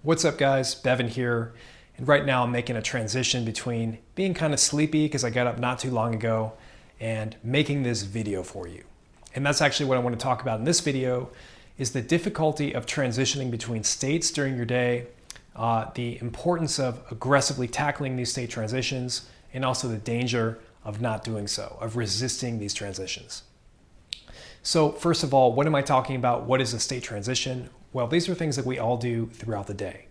What's up guys, Bevan here, and right now I'm making a transition between being kind of sleepy because I got up not too long ago and making this video for you. And that's actually what I want to talk about in this video is the difficulty of transitioning between states during your day, the importance of aggressively tackling these state transitions, and also the danger of not doing so, of resisting these transitions. So first of all, what am I talking about? What is a state transition? Well, these are things that we all do throughout the day.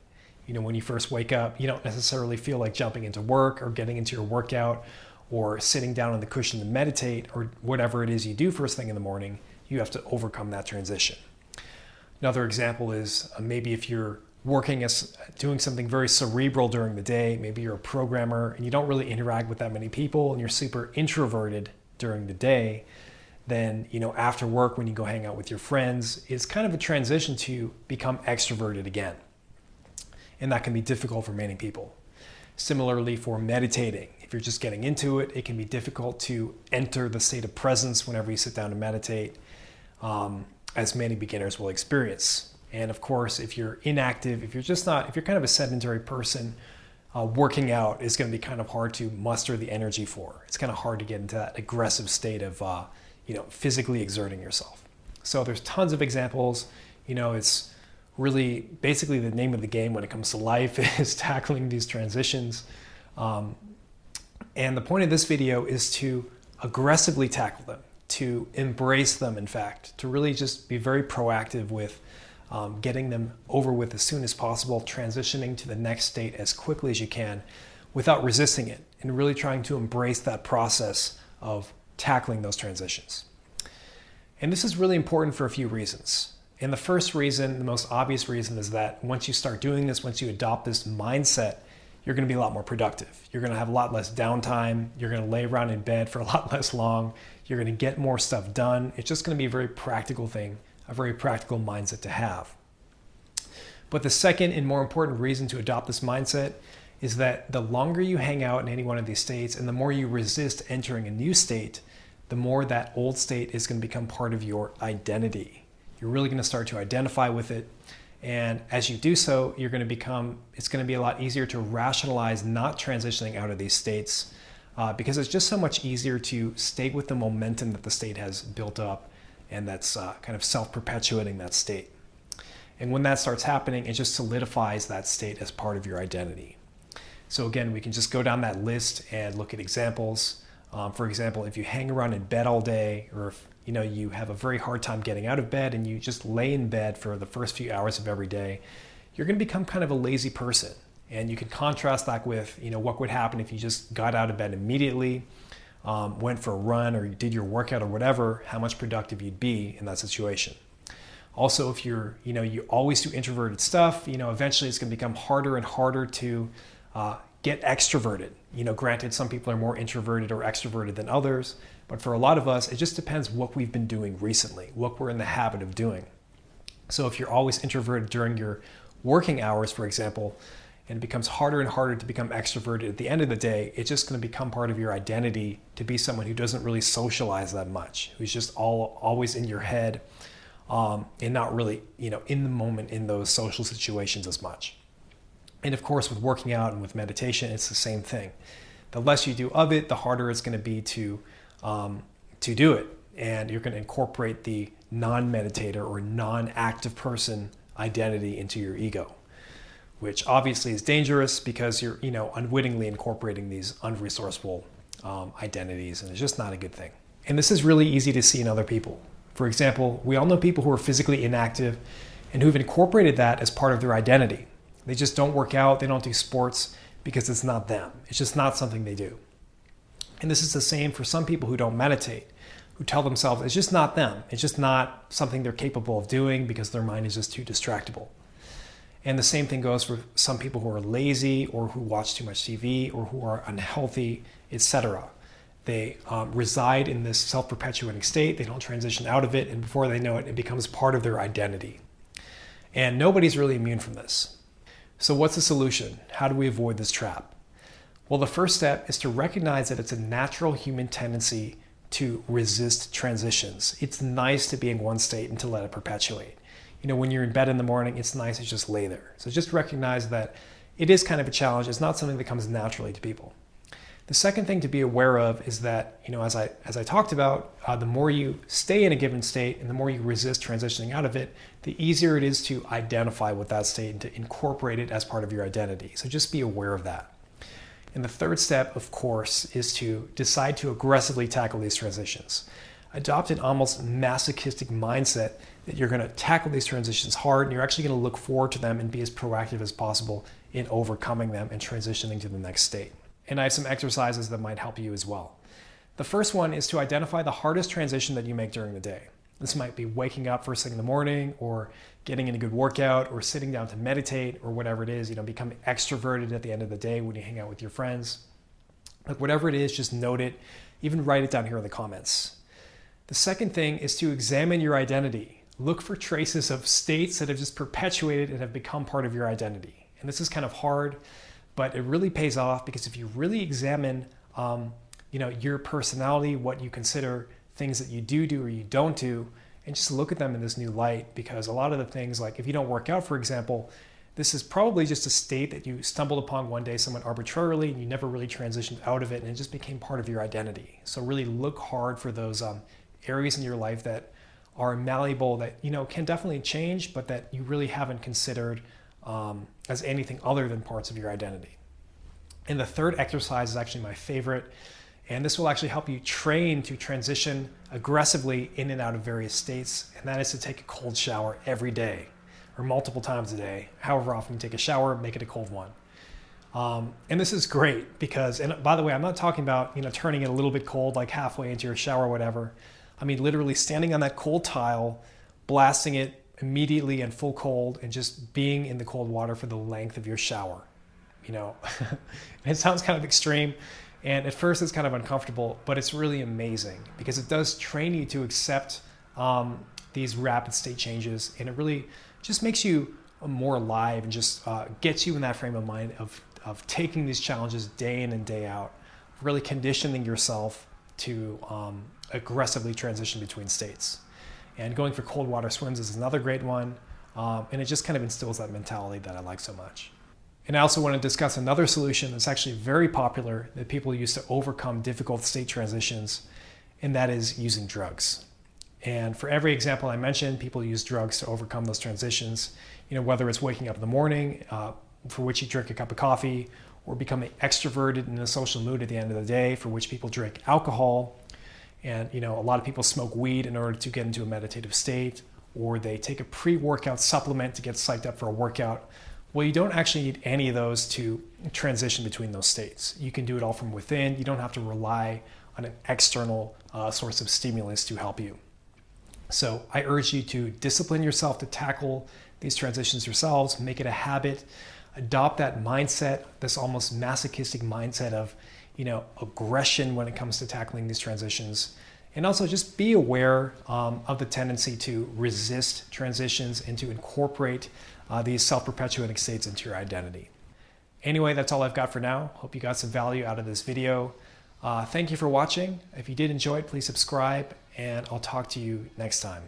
You know, when you first wake up, you don't necessarily feel like jumping into work or getting into your workout or sitting down on the cushion to meditate or whatever it is you do first thing in the morning. You have to overcome that transition. Another example is maybe if you're working as doing something very cerebral during the day, maybe you're a programmer and you don't really interact with that many people and you're super introverted during the day, then, you know, after work when you go hang out with your friends, it's kind of a transition to become extroverted again. And that can be difficult for many people. Similarly for meditating, if you're just getting into it, it can be difficult to enter the state of presence whenever you sit down to meditate, as many beginners will experience. And of course, if you're inactive, if you're kind of a sedentary person, working out is going to be kind of hard to muster the energy for. It's kind of hard to get into that aggressive state of physically exerting yourself. So there's tons of examples. You know, it's really basically the name of the game when it comes to life is tackling these transitions. And the point of this video is to aggressively tackle them, to embrace them, in fact, to really just be very proactive with getting them over with as soon as possible, transitioning to the next state as quickly as you can without resisting it, and really trying to embrace that process of tackling those transitions. And this is really important for a few reasons. And the first reason, the most obvious reason, is that once you start doing this, once you adopt this mindset, you're going to be a lot more productive. You're going to have a lot less downtime. You're going to lay around in bed for a lot less long. You're going to get more stuff done. It's just going to be a very practical thing, a very practical mindset to have. But the second and more important reason to adopt this mindset is that the longer you hang out in any one of these states and the more you resist entering a new state, the more that old state is going to become part of your identity. You're really going to start to identify with it. And as you do so, it's going to be a lot easier to rationalize not transitioning out of these states because it's just so much easier to stay with the momentum that the state has built up, and that's kind of self-perpetuating that state. And when that starts happening, it just solidifies that state as part of your identity. So again, we can just go down that list and look at examples. For example, if you hang around in bed all day, or if you have a very hard time getting out of bed and you just lay in bed for the first few hours of every day, you're going to become kind of a lazy person. And you can contrast that with what would happen if you just got out of bed immediately, went for a run, or you did your workout or whatever, how much productive you'd be in that situation. Also, if you always do introverted stuff, eventually it's going to become harder and harder to get extroverted. Granted, some people are more introverted or extroverted than others, but for a lot of us, it just depends what we've been doing recently, what we're in the habit of doing. So if you're always introverted during your working hours, for example, and it becomes harder and harder to become extroverted at the end of the day, it's just going to become part of your identity to be someone who doesn't really socialize that much, who's just always in your head and not really, in the moment in those social situations as much. And of course, with working out and with meditation, it's the same thing. The less you do of it, the harder it's going to be to do it. And you're going to incorporate the non-meditator or non-active person identity into your ego, which obviously is dangerous because you're, unwittingly incorporating these unresourceful identities, and it's just not a good thing. And this is really easy to see in other people. For example, we all know people who are physically inactive and who've incorporated that as part of their identity. They just don't work out, they don't do sports because it's not them. It's just not something they do. And this is the same for some people who don't meditate, who tell themselves it's just not them. It's just not something they're capable of doing because their mind is just too distractible. And the same thing goes for some people who are lazy or who watch too much TV or who are unhealthy, etc. They reside in this self-perpetuating state. They don't transition out of it. And before they know it, it becomes part of their identity. And nobody's really immune from this. So what's the solution? How do we avoid this trap? Well, the first step is to recognize that it's a natural human tendency to resist transitions. It's nice to be in one state and to let it perpetuate. when you're in bed in the morning, it's nice to just lay there. So just recognize that it is kind of a challenge. It's not something that comes naturally to people. The second thing to be aware of is that, as I talked about, the more you stay in a given state and the more you resist transitioning out of it, the easier it is to identify with that state and to incorporate it as part of your identity. So just be aware of that. And the third step, of course, is to decide to aggressively tackle these transitions. Adopt an almost masochistic mindset that you're going to tackle these transitions hard and you're actually going to look forward to them and be as proactive as possible in overcoming them and transitioning to the next state. And I have some exercises that might help you as well. The first one is to identify the hardest transition that you make during the day. This might be waking up first thing in the morning or getting in a good workout or sitting down to meditate or whatever it is, becoming extroverted at the end of the day when you hang out with your friends. Like whatever it is, just note it, even write it down here in the comments. The second thing is to examine your identity. Look for traces of states that have just perpetuated and have become part of your identity. And this is kind of hard, but it really pays off because if you really examine your personality, what you consider things that you do or you don't do, and just look at them in this new light, because a lot of the things, like if you don't work out, for example, this is probably just a state that you stumbled upon one day somewhat arbitrarily and you never really transitioned out of it and it just became part of your identity. So really look hard for those areas in your life that are malleable, that can definitely change, but that you really haven't considered as anything other than parts of your identity. And the third exercise is actually my favorite, and this will actually help you train to transition aggressively in and out of various states, and that is to take a cold shower every day or multiple times a day. However often you take a shower, make it a cold one. And this is great because, and by the way, I'm not talking about turning it a little bit cold, like halfway into your shower or whatever. I mean literally standing on that cold tile, blasting it immediately and full cold, and just being in the cold water for the length of your shower. It sounds kind of extreme, and at first it's kind of uncomfortable, but it's really amazing because it does train you to accept these rapid state changes, and it really just makes you more alive and just gets you in that frame of mind of taking these challenges day in and day out, really conditioning yourself to aggressively transition between states. And going for cold water swims is another great one, and it just kind of instills that mentality that I like so much. And I also want to discuss another solution that's actually very popular that people use to overcome difficult state transitions, and that is using drugs. And for every example I mentioned, people use drugs to overcome those transitions, whether it's waking up in the morning, for which you drink a cup of coffee, or becoming extroverted in a social mood at the end of the day, for which people drink alcohol. And a lot of people smoke weed in order to get into a meditative state, or they take a pre-workout supplement to get psyched up for a workout. Well, you don't actually need any of those to transition between those states. You can do it all from within. You don't have to rely on an external source of stimulus to help you. So I urge you to discipline yourself to tackle these transitions yourselves, make it a habit, adopt that mindset, this almost masochistic mindset of aggression when it comes to tackling these transitions. And also just be aware of the tendency to resist transitions and to incorporate these self-perpetuating states into your identity. Anyway, that's all I've got for now. Hope you got some value out of this video. Thank you for watching. If you did enjoy it, please subscribe, and I'll talk to you next time.